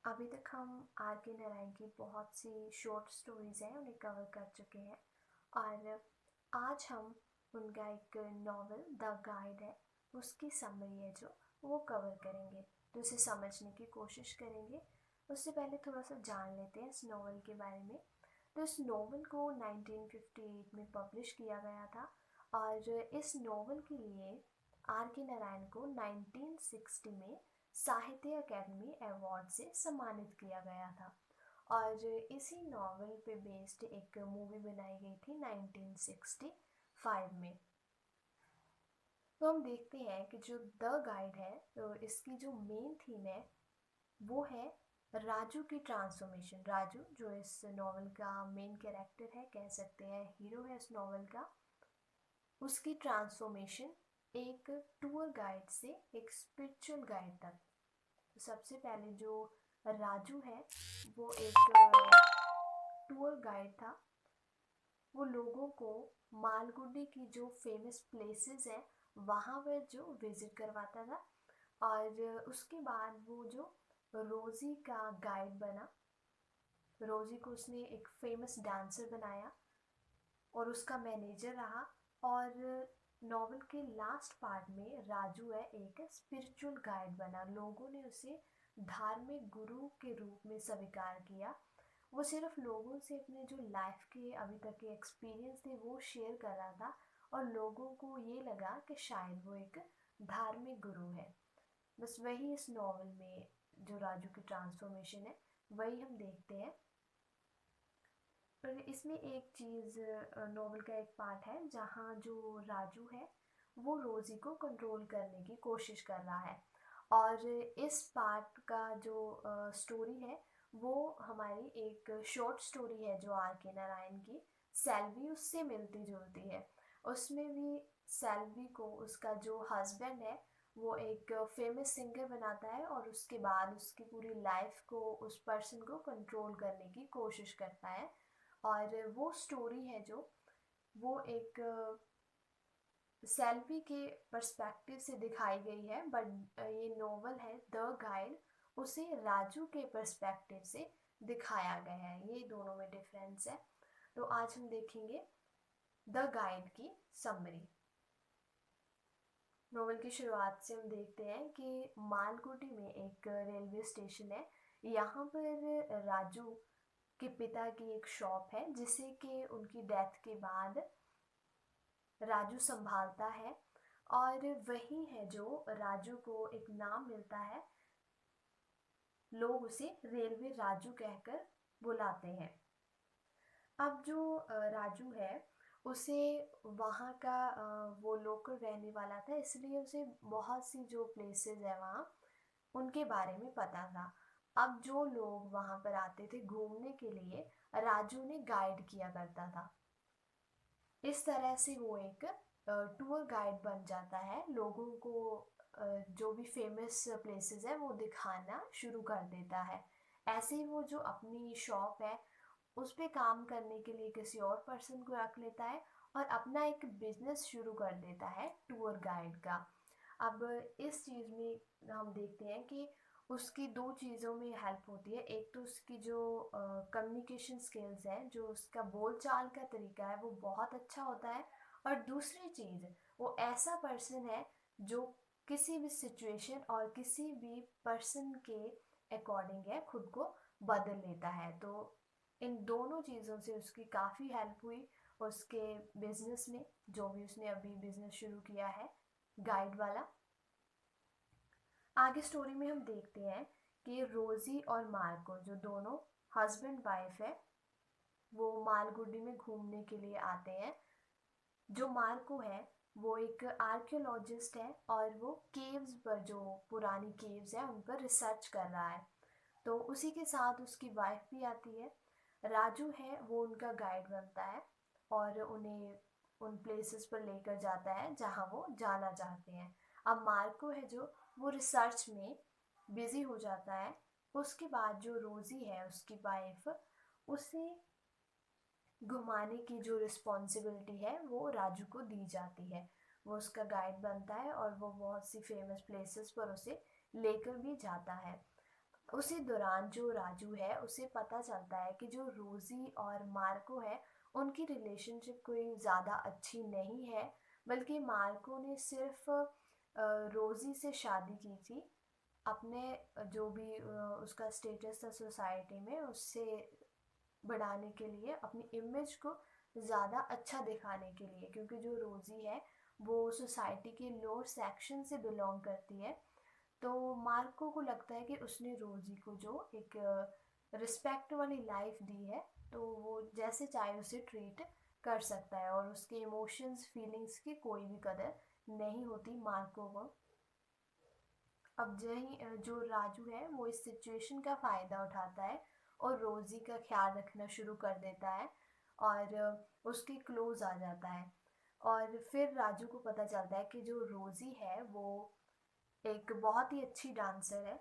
अभी तक हम आर के नारायण की बहुत सी शॉर्ट स्टोरीज हैं उन्हें कवर कर चुके हैं और आज हम उनका एक नॉवल द गाइड है उसकी समरी है जो वो कवर करेंगे, तो उसे समझने की कोशिश करेंगे। उससे पहले थोड़ा सा जान लेते हैं इस नॉवल के बारे में। तो इस नॉवल को 1958 में पब्लिश किया गया था और इस नॉवल के लिए आर के नारायण को 1960 में साहित्य अकेडमी अवार्ड से सम्मानित किया गया था और इसी नॉवल पे बेस्ड एक मूवी बनाई गई थी 1965 में। तो हम देखते हैं कि जो द गाइड है तो इसकी जो मेन थीम है वो है राजू की ट्रांसफॉर्मेशन। राजू जो इस नॉवल का मेन कैरेक्टर है, कह सकते हैं हीरो है इस नॉवल का, उसकी ट्रांसफॉर्मेशन एक टूर गाइड से एक स्पिरिचुअल गाइड तक। तो सबसे पहले जो राजू है वो एक टूर गाइड था। वो लोगों को मालगुडी की जो फेमस प्लेसेस हैं वहाँ पर जो विजिट करवाता था और उसके बाद वो जो रोज़ी का गाइड बना। रोज़ी को उसने एक फेमस डांसर बनाया और उसका मैनेजर रहा और नॉवल के लास्ट पार्ट में राजू है एक स्पिरिचुअल गाइड बना। लोगों ने उसे धार्मिक गुरु के रूप में स्वीकार किया। वो सिर्फ लोगों से अपने जो लाइफ के अभी तक के एक्सपीरियंस थे वो शेयर कर रहा था और लोगों को ये लगा कि शायद वो एक धार्मिक गुरु है। बस वही इस नॉवल में जो राजू की ट्रांसफॉर्मेशन है वही हम देखते हैं। पर इसमें एक चीज़, नॉवल का एक पार्ट है जहाँ जो राजू है वो रोज़ी को कंट्रोल करने की कोशिश कर रहा है और इस पार्ट का जो स्टोरी है वो हमारी एक शॉर्ट स्टोरी है जो आर के नारायण की सेल्वी उससे मिलती जुलती है। उसमें भी सेल्वी को उसका जो हस्बैंड है वो एक फेमस सिंगर बनाता है और उसके बाद उसकी पूरी लाइफ को उस पर्सन को कंट्रोल करने की कोशिश करता है। और वो स्टोरी है जो वो एक सेल्फी के पर्सपेक्टिव से दिखाई गई है, बट ये नोवेल है द गाइड उसे राजू के पर्सपेक्टिव से दिखाया गया है। ये दोनों में डिफरेंस है। तो आज हम देखेंगे द गाइड की समरी। नोवेल की शुरुआत से हम देखते हैं कि मालगुडी में एक रेलवे स्टेशन है। यहाँ पर राजू के पिता की एक शॉप है जिसे कि उनकी डेथ के बाद राजू संभालता है और वही है जो राजू को एक नाम मिलता है। लोग उसे रेलवे राजू कहकर बुलाते हैं। अब जो राजू है उसे वहाँ का वो लोकल रहने वाला था, इसलिए उसे बहुत सी जो प्लेसेस है वहाँ उनके बारे में पता था। अब जो लोग वहाँ पर आते थे घूमने के लिए राजू ने गाइड किया करता था। इस तरह से वो एक टूर गाइड बन जाता है, लोगों को जो भी फेमस प्लेसेस है वो दिखाना शुरू कर देता है। ऐसे ही वो जो अपनी शॉप है उस पे काम करने के लिए किसी और पर्सन को रख लेता है और अपना एक बिजनेस शुरू कर देता है टूर गाइड का। अब इस चीज़ में हम देखते हैं कि उसकी दो चीज़ों में हेल्प होती है। एक तो उसकी जो कम्युनिकेशन स्किल्स है, जो उसका बोलचाल का तरीका है वो बहुत अच्छा होता है। और दूसरी चीज़, वो ऐसा पर्सन है जो किसी भी सिचुएशन और किसी भी पर्सन के अकॉर्डिंग है खुद को बदल लेता है। तो इन दोनों चीज़ों से उसकी काफ़ी हेल्प हुई उसके बिजनेस में, जो भी उसने अभी बिजनेस शुरू किया है गाइड वाला। आगे स्टोरी में हम देखते हैं कि रोजी और मार्को जो दोनों हस्बैंड वाइफ है वो मालगुडी में घूमने के लिए आते हैं। जो मार्को है वो एक आर्कियोलॉजिस्ट है और वो केव्स पर, जो पुरानी केव्स है उन पर रिसर्च कर रहा है। तो उसी के साथ उसकी वाइफ भी आती है। राजू है वो उनका गाइड बनता है और उन्हें उन प्लेसेस पर लेकर जाता है जहाँ वो जाना चाहते हैं। अब मार्को है जो वो रिसर्च में बिजी हो जाता है। उसके बाद जो रोजी है उसकी वाइफ, उसे घुमाने की जो रिस्पॉन्सिबिलिटी है वो राजू को दी जाती है। वो उसका गाइड बनता है और वो बहुत सी फेमस प्लेसेस पर उसे लेकर भी जाता है। उसी दौरान जो राजू है उसे पता चलता है कि जो रोजी और मार्को है उनकी रिलेशनशिप कोई ज़्यादा अच्छी नहीं है, बल्कि मार्को ने सिर्फ रोजी से शादी की थी अपने जो भी उसका स्टेटस था सोसाइटी में उससे बढ़ाने के लिए, अपनी इमेज को ज़्यादा अच्छा दिखाने के लिए, क्योंकि जो रोज़ी है वो सोसाइटी के लोअर सेक्शन से बिलोंग करती है। तो मार्को को लगता है कि उसने रोज़ी को जो एक रिस्पेक्ट वाली लाइफ दी है तो वो जैसे चाहे उसे ट्रीट कर सकता है और उसके इमोशंस फीलिंग्स की कोई भी कदर नहीं होती मार्को को। अब यही जो राजू है वो इस सिचुएशन का फ़ायदा उठाता है और रोज़ी का ख्याल रखना शुरू कर देता है और उसके क्लोज आ जाता है। और फिर राजू को पता चलता है कि जो रोज़ी है वो एक बहुत ही अच्छी डांसर है,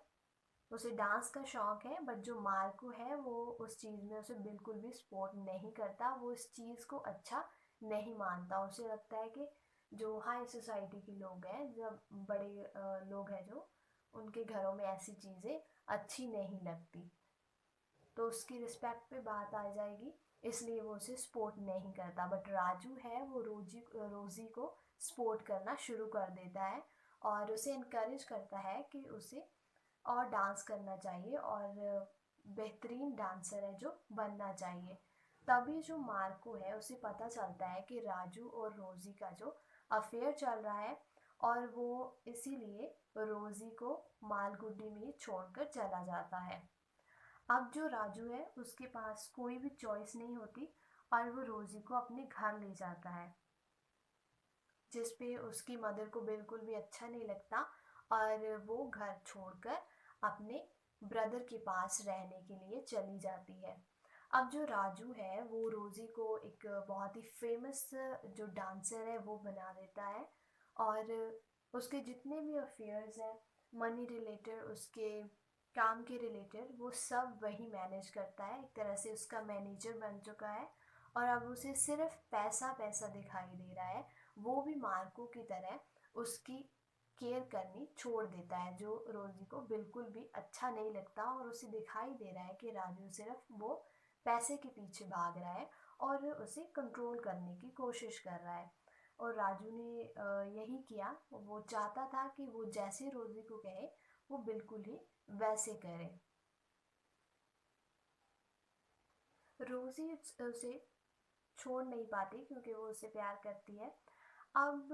उसे डांस का शौक है, बट जो मार्को है वो उस चीज़ में उसे बिल्कुल भी सपोर्ट नहीं करता, वो इस चीज़ को अच्छा नहीं मानता। उसे लगता है कि जो हाई सोसाइटी के लोग हैं, जब बड़े लोग हैं जो उनके घरों में ऐसी चीज़ें अच्छी नहीं लगती, तो उसकी रिस्पेक्ट पे बात आ जाएगी, इसलिए वो उसे सपोर्ट नहीं करता। बट राजू है वो रोज़ी को सपोर्ट करना शुरू कर देता है और उसे इनकरेज करता है कि उसे और डांस करना चाहिए और बेहतरीन डांसर है जो बनना चाहिए। तभी जो मार्को है उसे पता चलता है कि राजू और रोज़ी का जो अफेयर चल रहा है और वो इसीलिए रोज़ी को मालगुडी में छोड़कर चला जाता है। अब जो राजू है उसके पास कोई भी चॉइस नहीं होती और वो रोज़ी को अपने घर ले जाता है, जिस पे उसकी मदर को बिल्कुल भी अच्छा नहीं लगता और वो घर छोड़कर अपने ब्रदर के पास रहने के लिए चली जाती है। अब जो राजू है वो रोज़ी को एक बहुत ही फेमस जो डांसर है वो बना देता है और उसके जितने भी अफेयर्स हैं मनी रिलेटेड, उसके काम के रिलेटेड, वो सब वही मैनेज करता है, एक तरह से उसका मैनेजर बन चुका है और अब उसे सिर्फ पैसा पैसा दिखाई दे रहा है। वो भी मार्को की तरह उसकी केयर करनी छोड़ देता है, जो रोजी को बिल्कुल भी अच्छा नहीं लगता और उसे दिखाई दे रहा है कि राजू सिर्फ वो पैसे के पीछे भाग रहा है और उसे कंट्रोल करने की कोशिश कर रहा है। और राजू ने यही किया, वो चाहता था कि वो जैसे रोजी को कहे वो बिल्कुल ही वैसे करे। रोजी उसे छोड़ नहीं पाती क्योंकि वो उससे प्यार करती है। अब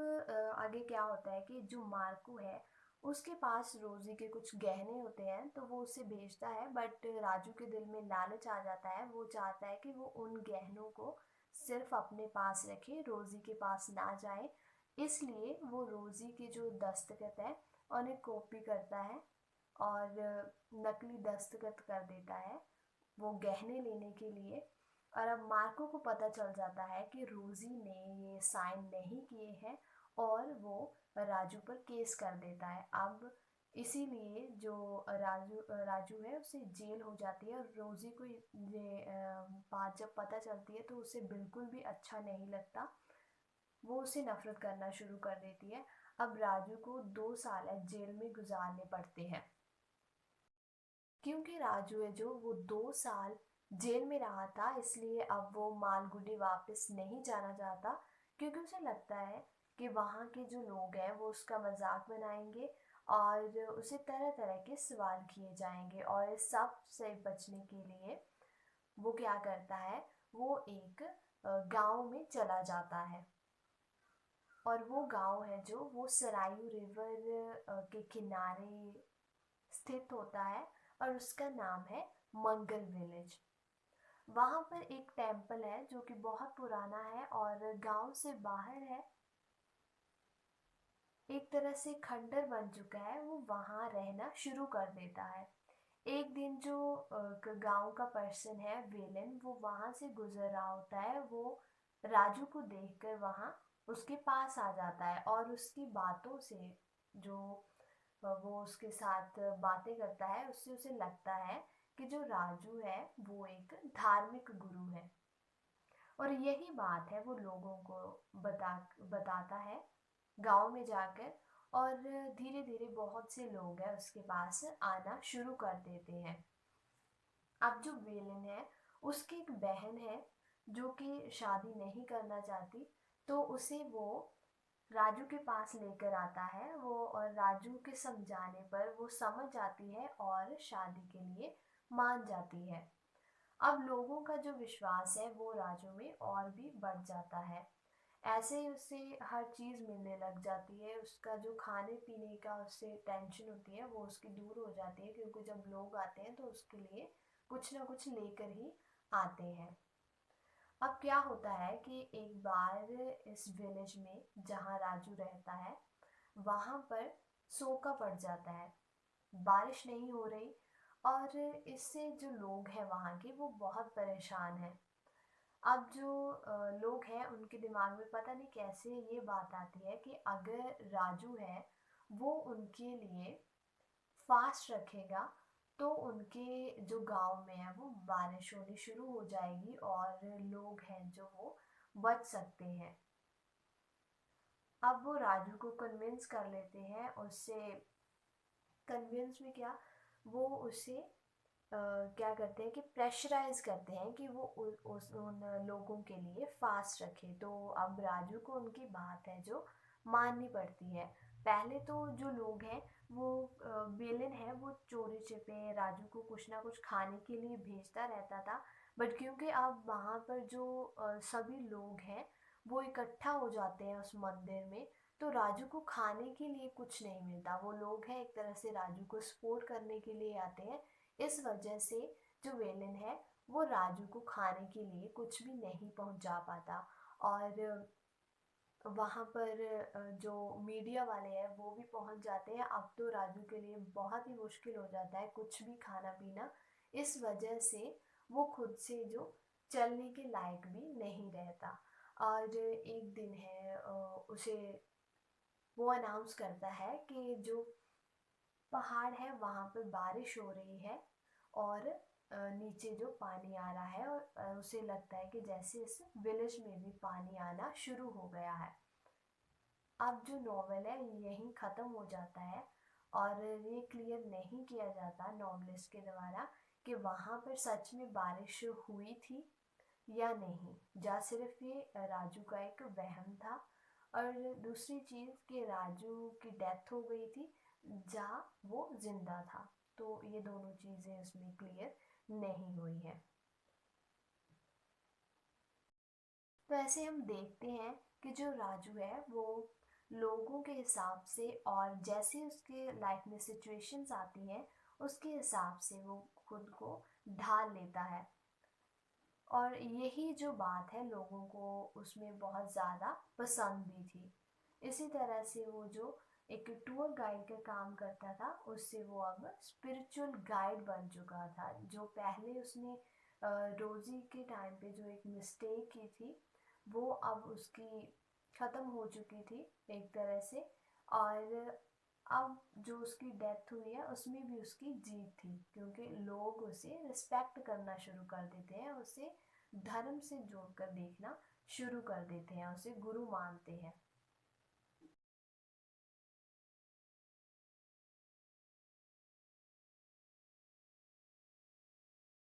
आगे क्या होता है कि जो मार्को है उसके पास रोजी के कुछ गहने होते हैं तो वो उसे भेजता है, बट राजू के दिल में लालच आ जाता है, वो चाहता है कि वो उन गहनों को सिर्फ अपने पास रखे, रोजी के पास ना जाए। इसलिए वो रोजी की जो दस्तखत है उन्हें कॉपी करता है और नकली दस्तखत कर देता है वो गहने लेने के लिए। और अब मार्को को पता चल जाता है कि रोजी ने ये साइन नहीं किए हैं और वो राजू पर केस कर देता है। अब इसीलिए जो राजू है उसे जेल हो जाती है और रोजी को ये बात जब पता चलती है तो उसे बिल्कुल भी अच्छा नहीं लगता, वो उसे नफरत करना शुरू कर देती है। अब राजू को 2 साल जेल में गुजारने पड़ते हैं, क्योंकि राजू है जो वो 2 साल जेल में रहा था, इसलिए अब वो मालगुडी वापस नहीं जाना चाहता, क्योंकि उसे लगता है कि वहाँ के जो लोग हैं वो उसका मजाक बनाएंगे और उसे तरह तरह के सवाल किए जाएंगे। और इस सब से बचने के लिए वो क्या करता है, वो एक गांव में चला जाता है और वो गांव है जो वो सरायू रिवर के किनारे स्थित होता है और उसका नाम है मंगल विलेज। वहाँ पर एक टेम्पल है जो कि बहुत पुराना है और गांव से बाहर है, एक तरह से खंडर बन चुका है, वो वहाँ रहना शुरू कर देता है। एक दिन जो गांव का पर्सन है वेलन, वो वहाँ से गुजर रहा होता है, वो राजू को देखकर वहाँ उसके पास आ जाता है और उसकी बातों से जो वो उसके साथ बातें करता है उससे उसे लगता है कि जो राजू है वो एक धार्मिक गुरु है और यही बात है वो लोगों को बताता है गांव में जाकर। और धीरे धीरे बहुत से लोग हैं उसके पास आना शुरू कर देते हैं। अब जो विलेन है उसकी एक बहन है जो कि शादी नहीं करना चाहती, तो उसे वो राजू के पास लेकर आता है वो, और राजू के समझाने पर वो समझ जाती है और शादी के लिए मान जाती है। अब लोगों का जो विश्वास है वो राजू में और भी बढ़ जाता है। ऐसे ही उसे हर चीज़ मिलने लग जाती है, उसका जो खाने पीने का उससे टेंशन होती है वो उसकी दूर हो जाती है, क्योंकि जब लोग आते हैं तो उसके लिए कुछ ना कुछ लेकर ही आते हैं। अब क्या होता है कि एक बार इस विलेज में जहाँ राजू रहता है वहाँ पर सूखा पड़ जाता है, बारिश नहीं हो रही, और इससे जो लोग हैं वहाँ के वो बहुत परेशान हैं। अब जो लोग हैं उनके दिमाग में पता नहीं कैसे ये बात आती है कि अगर राजू है वो उनके लिए फास्ट रखेगा तो उनके जो गांव में है वो बारिश होनी शुरू हो जाएगी और लोग हैं जो वो बच सकते हैं। अब वो राजू को कन्विंस कर लेते हैं, उससे कन्विंस में क्या, वो उसे क्या करते हैं कि प्रेशराइज करते हैं कि वो उन लोगों के लिए फास्ट रखे। तो अब राजू को उनकी बात है जो माननी पड़ती है। पहले तो जो लोग हैं वो बेलिन है वो चोरी छिपे राजू को कुछ ना कुछ खाने के लिए भेजता रहता था, बट क्योंकि अब वहाँ पर जो सभी लोग हैं वो इकट्ठा हो जाते हैं उस मंदिर में, तो राजू को खाने के लिए कुछ नहीं मिलता। वो लोग हैं एक तरह से राजू को सपोर्ट करने के लिए आते हैं, इस वजह से जो वेलन है वो राजू को खाने के लिए कुछ भी नहीं पहुंचा पाता। और वहाँ पर जो मीडिया वाले हैं वो भी पहुंच जाते हैं। अब तो राजू के लिए बहुत ही मुश्किल हो जाता है कुछ भी खाना पीना, इस वजह से वो खुद से जो चलने के लायक भी नहीं रहता। और एक दिन है उसे वो अनाउंस करता है कि जो पहाड़ है वहाँ पे बारिश हो रही है, और नीचे जो पानी आ रहा है, और उसे लगता है कि जैसे इस विलेज में भी पानी आना शुरू हो गया है। अब जो नॉवेल है यहीं ख़त्म हो जाता है, और ये क्लियर नहीं किया जाता नॉवलिस्ट के द्वारा कि वहाँ पर सच में बारिश हुई थी या नहीं, या सिर्फ ये राजू का एक वहम था। और दूसरी चीज़ कि राजू की डेथ हो गई थी जहाँ वो जिंदा था, तो ये दोनों चीज़ें उसमें क्लियर नहीं हुई है। तो ऐसे हम देखते हैं कि जो राजू है वो लोगों के हिसाब से और जैसे उसके लाइफ में सिचुएशंस आती हैं उसके हिसाब से वो खुद को ढाल लेता है, और यही जो बात है लोगों को उसमें बहुत ज़्यादा पसंद भी थी। इसी तरह से वो जो एक टूर गाइड का काम करता था उससे वो अब स्पिरिचुअल गाइड बन चुका था। जो पहले उसने रोज़ी के टाइम पे जो एक मिस्टेक की थी वो अब उसकी ख़त्म हो चुकी थी एक तरह से। और अब जो उसकी डेथ हुई है उसमें भी उसकी जीत थी, क्योंकि लोग उसे रिस्पेक्ट करना शुरू कर देते हैं, उसे धर्म से जोड़कर देखना शुरू कर देते हैं, उसे गुरु मानते हैं।